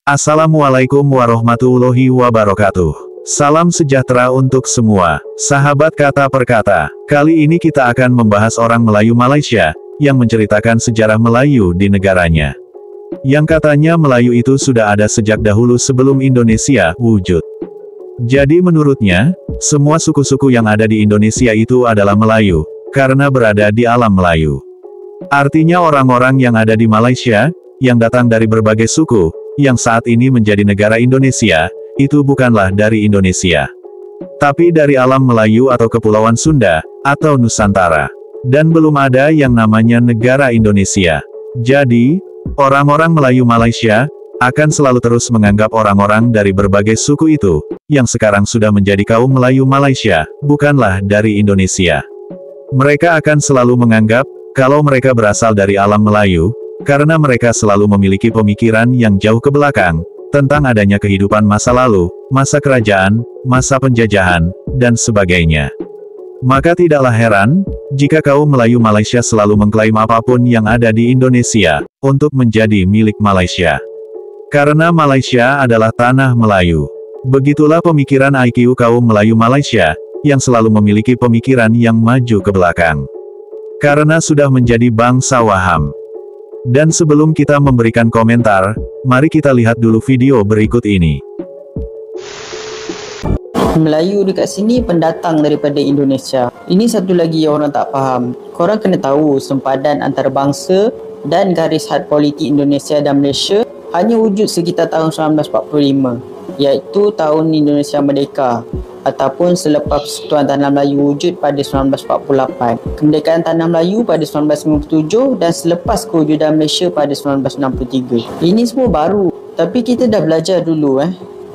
Assalamualaikum warahmatullahi wabarakatuh. Salam sejahtera untuk semua, sahabat kata per kata. Kali ini kita akan membahas orang Melayu Malaysia, yang menceritakan sejarah Melayu di negaranya. Yang katanya Melayu itu sudah ada sejak dahulu sebelum Indonesia wujud. Jadi menurutnya, semua suku-suku yang ada di Indonesia itu adalah Melayu, karena berada di alam Melayu. Artinya orang-orang yang ada di Malaysia, yang datang dari berbagai suku, yang saat ini menjadi negara Indonesia, itu bukanlah dari Indonesia, tapi dari alam Melayu atau Kepulauan Sunda, atau Nusantara. Dan belum ada yang namanya negara Indonesia. Jadi, orang-orang Melayu Malaysia, akan selalu terus menganggap orang-orang dari berbagai suku itu, yang sekarang sudah menjadi kaum Melayu Malaysia, bukanlah dari Indonesia. Mereka akan selalu menganggap, kalau mereka berasal dari alam Melayu, karena mereka selalu memiliki pemikiran yang jauh ke belakang, tentang adanya kehidupan masa lalu, masa kerajaan, masa penjajahan, dan sebagainya. Maka tidaklah heran, jika kaum Melayu Malaysia selalu mengklaim apapun yang ada di Indonesia, untuk menjadi milik Malaysia. Karena Malaysia adalah tanah Melayu. Begitulah pemikiran IQ kaum Melayu Malaysia, yang selalu memiliki pemikiran yang maju ke belakang. Karena sudah menjadi bangsa waham. Dan sebelum kita memberikan komentar, mari kita lihat dulu video berikut ini. Melayu dekat sini pendatang daripada Indonesia. Ini satu lagi yang orang tak faham. Korang kena tahu sempadan antarabangsa dan garis had politik Indonesia dan Malaysia hanya wujud sekitar tahun 1945, iaitu tahun Indonesia Merdeka, ataupun selepas Persekutuan Tanah Melayu wujud pada 1948, kemerdekaan Tanah Melayu pada 1957 dan selepas kewujudan Malaysia pada 1963. Ini semua baru, tapi kita dah belajar dulu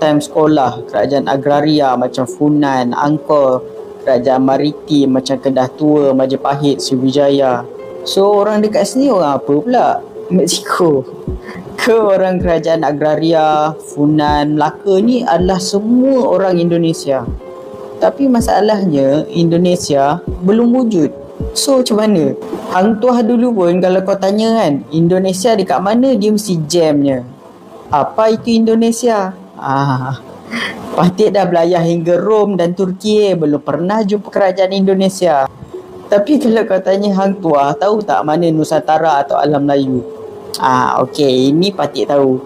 time sekolah, kerajaan agraria macam Funan, Angkor, kerajaan maritim macam Kedah Tua, Majapahit, Sriwijaya. So orang dekat sini orang apa pula? Mexico. Ke orang kerajaan agraria, Funan, Melaka ni adalah semua orang Indonesia. Tapi masalahnya Indonesia belum wujud. So macam mana? Hang Tuah dulu pun kalau kau tanya kan, Indonesia dekat mana, dia mesti jamnya. Apa itu Indonesia? Patut dah belayar hingga Rom dan Turki, belum pernah jumpa kerajaan Indonesia. Tapi kalau kau tanya Hang Tuah, tahu tak mana Nusantara atau alam Melayu? Okey, ini patut tahu.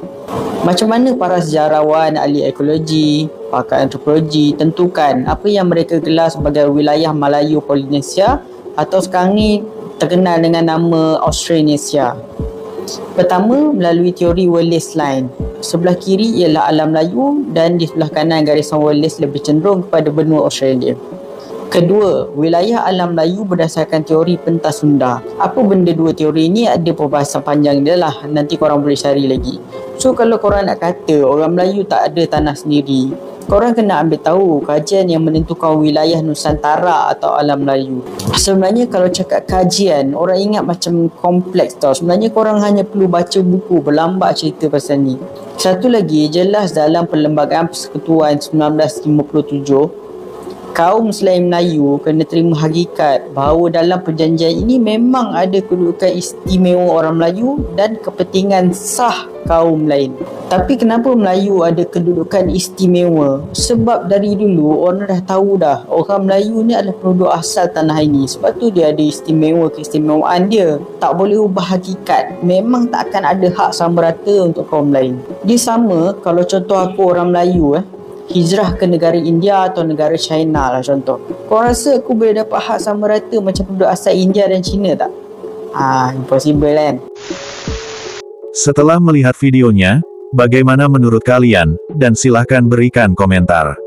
Macam mana para sejarawan, ahli ekologi, pakar antropologi tentukan apa yang mereka gelar sebagai wilayah Melayu Polinesia atau sekarang ni terkenal dengan nama Australanesia. Pertama, melalui teori Wallace Line. Sebelah kiri ialah alam Melayu dan di sebelah kanan garisan Wallace lebih cenderung kepada benua Australia. Kedua, wilayah alam Melayu berdasarkan teori pentas Sunda. Apa benda dua teori ni? Ada perbahasan panjang dia lah, nanti korang boleh cari lagi. So kalau korang nak kata orang Melayu tak ada tanah sendiri, korang kena ambil tahu kajian yang menentukan wilayah Nusantara atau alam Melayu. Sebenarnya kalau cakap kajian, orang ingat macam kompleks tau. Sebenarnya korang hanya perlu baca buku, berlambak cerita pasal ni. Satu lagi, jelas dalam Perlembagaan Persekutuan 1957, kaum selain Melayu kena terima hakikat bahawa dalam perjanjian ini memang ada kedudukan istimewa orang Melayu dan kepentingan sah kaum lain. Tapi kenapa Melayu ada kedudukan istimewa? Sebab dari dulu orang dah tahu dah, orang Melayu ni adalah penduduk asal tanah ini. Sebab tu dia ada keistimewaan dia. Tak boleh ubah hakikat. Memang tak akan ada hak sama rata untuk kaum lain. Dia sama kalau contoh aku orang Melayu hijrah ke negara India atau negara China lah contoh. Kau rasa aku boleh dapat hak sama rata macam penduduk asal India dan China tak? Impossible kan? Setelah melihat videonya, bagaimana menurut kalian? Dan silahkan berikan komentar.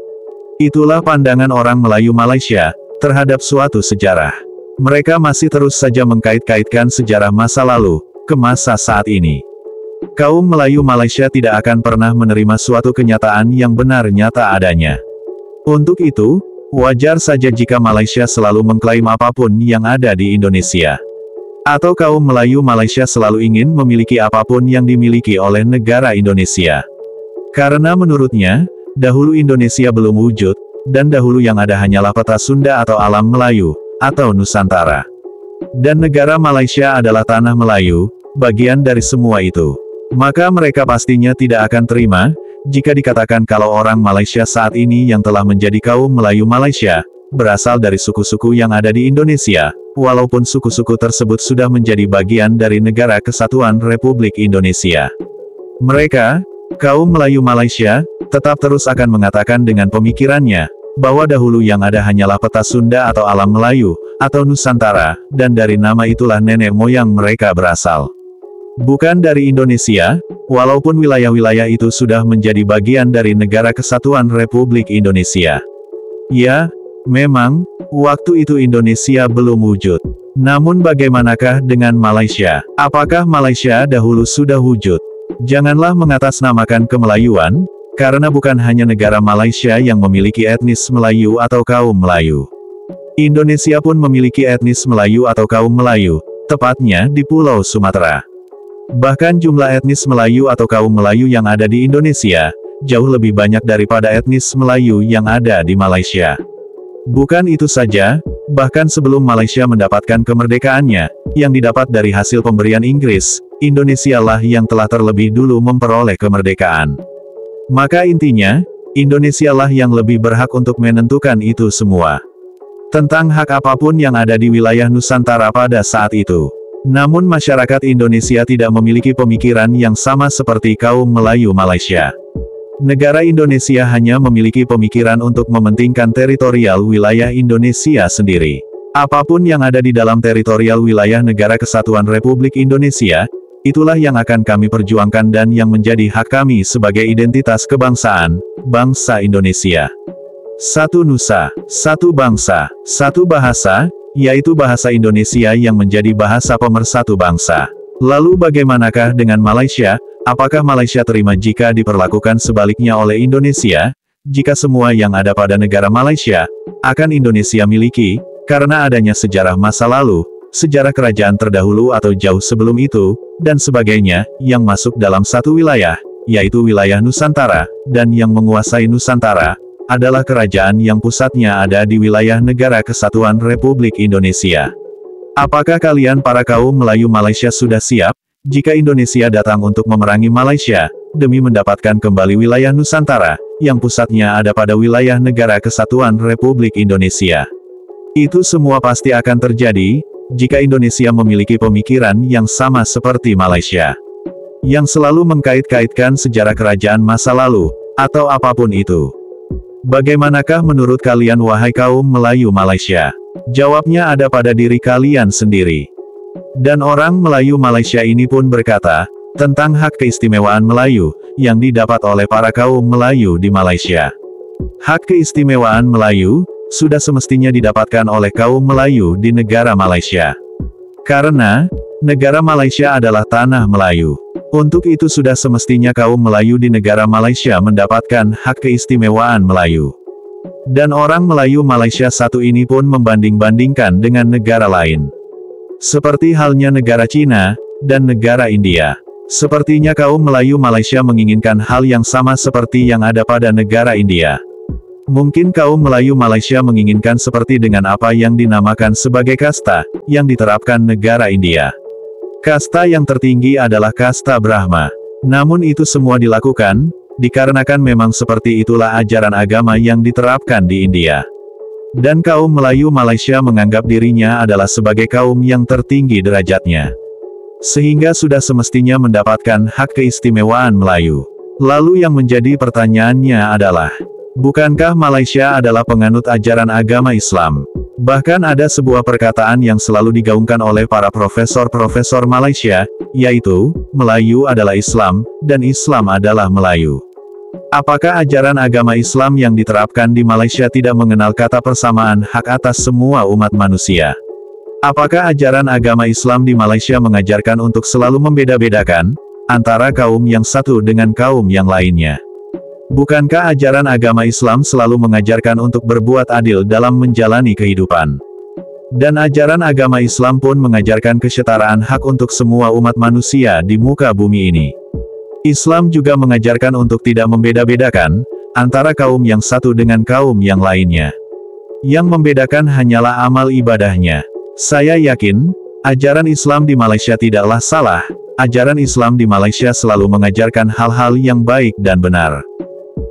Itulah pandangan orang Melayu Malaysia terhadap suatu sejarah. Mereka masih terus saja mengkait-kaitkan sejarah masa lalu ke masa saat ini. Kaum Melayu Malaysia tidak akan pernah menerima suatu kenyataan yang benar nyata adanya. Untuk itu, wajar saja jika Malaysia selalu mengklaim apapun yang ada di Indonesia. Atau kaum Melayu Malaysia selalu ingin memiliki apapun yang dimiliki oleh negara Indonesia. Karena menurutnya, dahulu Indonesia belum wujud, dan dahulu yang ada hanyalah peta Sunda atau alam Melayu, atau Nusantara. Dan negara Malaysia adalah tanah Melayu, bagian dari semua itu. Maka mereka pastinya tidak akan terima, jika dikatakan kalau orang Malaysia saat ini yang telah menjadi kaum Melayu Malaysia, berasal dari suku-suku yang ada di Indonesia, walaupun suku-suku tersebut sudah menjadi bagian dari Negara Kesatuan Republik Indonesia. Mereka, kaum Melayu Malaysia, tetap terus akan mengatakan dengan pemikirannya, bahwa dahulu yang ada hanyalah peta Sunda atau alam Melayu, atau Nusantara, dan dari nama itulah nenek moyang mereka berasal. Bukan dari Indonesia, walaupun wilayah-wilayah itu sudah menjadi bagian dari Negara Kesatuan Republik Indonesia. Ya, memang, waktu itu Indonesia belum wujud. Namun bagaimanakah dengan Malaysia? Apakah Malaysia dahulu sudah wujud? Janganlah mengatasnamakan kemelayuan, karena bukan hanya negara Malaysia yang memiliki etnis Melayu atau kaum Melayu. Indonesia pun memiliki etnis Melayu atau kaum Melayu, tepatnya di Pulau Sumatera. Bahkan jumlah etnis Melayu atau kaum Melayu yang ada di Indonesia, jauh lebih banyak daripada etnis Melayu yang ada di Malaysia. Bukan itu saja, bahkan sebelum Malaysia mendapatkan kemerdekaannya, yang didapat dari hasil pemberian Inggris, Indonesia lah yang telah terlebih dulu memperoleh kemerdekaan. Maka intinya, Indonesia lah yang lebih berhak untuk menentukan itu semua. Tentang hak apapun yang ada di wilayah Nusantara pada saat itu. Namun masyarakat Indonesia tidak memiliki pemikiran yang sama seperti kaum Melayu Malaysia. Negara Indonesia hanya memiliki pemikiran untuk mementingkan teritorial wilayah Indonesia sendiri. Apapun yang ada di dalam teritorial wilayah Negara Kesatuan Republik Indonesia, itulah yang akan kami perjuangkan dan yang menjadi hak kami sebagai identitas kebangsaan, bangsa Indonesia. Satu nusa, satu bangsa, satu bahasa, yaitu bahasa Indonesia yang menjadi bahasa pemersatu bangsa. Lalu bagaimanakah dengan Malaysia? Apakah Malaysia terima jika diperlakukan sebaliknya oleh Indonesia? Jika semua yang ada pada negara Malaysia, akan Indonesia miliki, karena adanya sejarah masa lalu, sejarah kerajaan terdahulu atau jauh sebelum itu, dan sebagainya, yang masuk dalam satu wilayah, yaitu wilayah Nusantara, dan yang menguasai Nusantara, adalah kerajaan yang pusatnya ada di wilayah Negara Kesatuan Republik Indonesia. Apakah kalian para kaum Melayu Malaysia sudah siap, jika Indonesia datang untuk memerangi Malaysia, demi mendapatkan kembali wilayah Nusantara, yang pusatnya ada pada wilayah Negara Kesatuan Republik Indonesia? Itu semua pasti akan terjadi, jika Indonesia memiliki pemikiran yang sama seperti Malaysia. Yang selalu mengkait-kaitkan sejarah kerajaan masa lalu, atau apapun itu. Bagaimanakah menurut kalian wahai kaum Melayu Malaysia? Jawabnya ada pada diri kalian sendiri. Dan orang Melayu Malaysia ini pun berkata, tentang hak keistimewaan Melayu, yang didapat oleh para kaum Melayu di Malaysia. Hak keistimewaan Melayu, sudah semestinya didapatkan oleh kaum Melayu di negara Malaysia. Karena, negara Malaysia adalah tanah Melayu. Untuk itu sudah semestinya kaum Melayu di negara Malaysia mendapatkan hak keistimewaan Melayu. Dan orang Melayu Malaysia satu ini pun membanding-bandingkan dengan negara lain. Seperti halnya negara Cina, dan negara India. Sepertinya kaum Melayu Malaysia menginginkan hal yang sama seperti yang ada pada negara India. Mungkin kaum Melayu Malaysia menginginkan seperti dengan apa yang dinamakan sebagai kasta, yang diterapkan negara India. Kasta yang tertinggi adalah kasta Brahma. Namun itu semua dilakukan, dikarenakan memang seperti itulah ajaran agama yang diterapkan di India. Dan kaum Melayu Malaysia menganggap dirinya adalah sebagai kaum yang tertinggi derajatnya. Sehingga sudah semestinya mendapatkan hak keistimewaan Melayu. Lalu yang menjadi pertanyaannya adalah, bukankah Malaysia adalah penganut ajaran agama Islam? Bahkan ada sebuah perkataan yang selalu digaungkan oleh para profesor-profesor Malaysia, yaitu, Melayu adalah Islam, dan Islam adalah Melayu. Apakah ajaran agama Islam yang diterapkan di Malaysia tidak mengenal kata persamaan hak atas semua umat manusia? Apakah ajaran agama Islam di Malaysia mengajarkan untuk selalu membeda-bedakan antara kaum yang satu dengan kaum yang lainnya? Bukankah ajaran agama Islam selalu mengajarkan untuk berbuat adil dalam menjalani kehidupan? Dan ajaran agama Islam pun mengajarkan kesetaraan hak untuk semua umat manusia di muka bumi ini. Islam juga mengajarkan untuk tidak membeda-bedakan antara kaum yang satu dengan kaum yang lainnya. Yang membedakan hanyalah amal ibadahnya. Saya yakin, ajaran Islam di Malaysia tidaklah salah, ajaran Islam di Malaysia selalu mengajarkan hal-hal yang baik dan benar.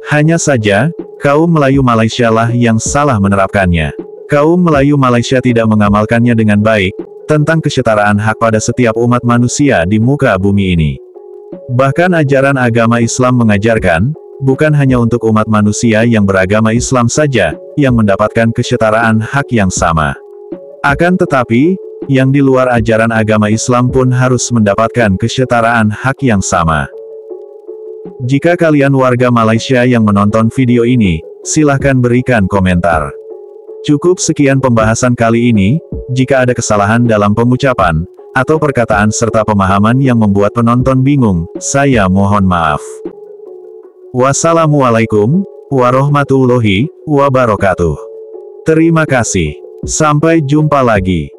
Hanya saja, kaum Melayu Malaysia lah yang salah menerapkannya. Kaum Melayu Malaysia tidak mengamalkannya dengan baik, tentang kesetaraan hak pada setiap umat manusia di muka bumi ini. Bahkan ajaran agama Islam mengajarkan, bukan hanya untuk umat manusia yang beragama Islam saja, yang mendapatkan kesetaraan hak yang sama. Akan tetapi, yang di luar ajaran agama Islam pun harus mendapatkan kesetaraan hak yang sama. Jika kalian warga Malaysia yang menonton video ini, silahkan berikan komentar. Cukup sekian pembahasan kali ini. Jika ada kesalahan dalam pengucapan, atau perkataan serta pemahaman yang membuat penonton bingung, saya mohon maaf. Wassalamualaikum warahmatullahi wabarakatuh. Terima kasih. Sampai jumpa lagi.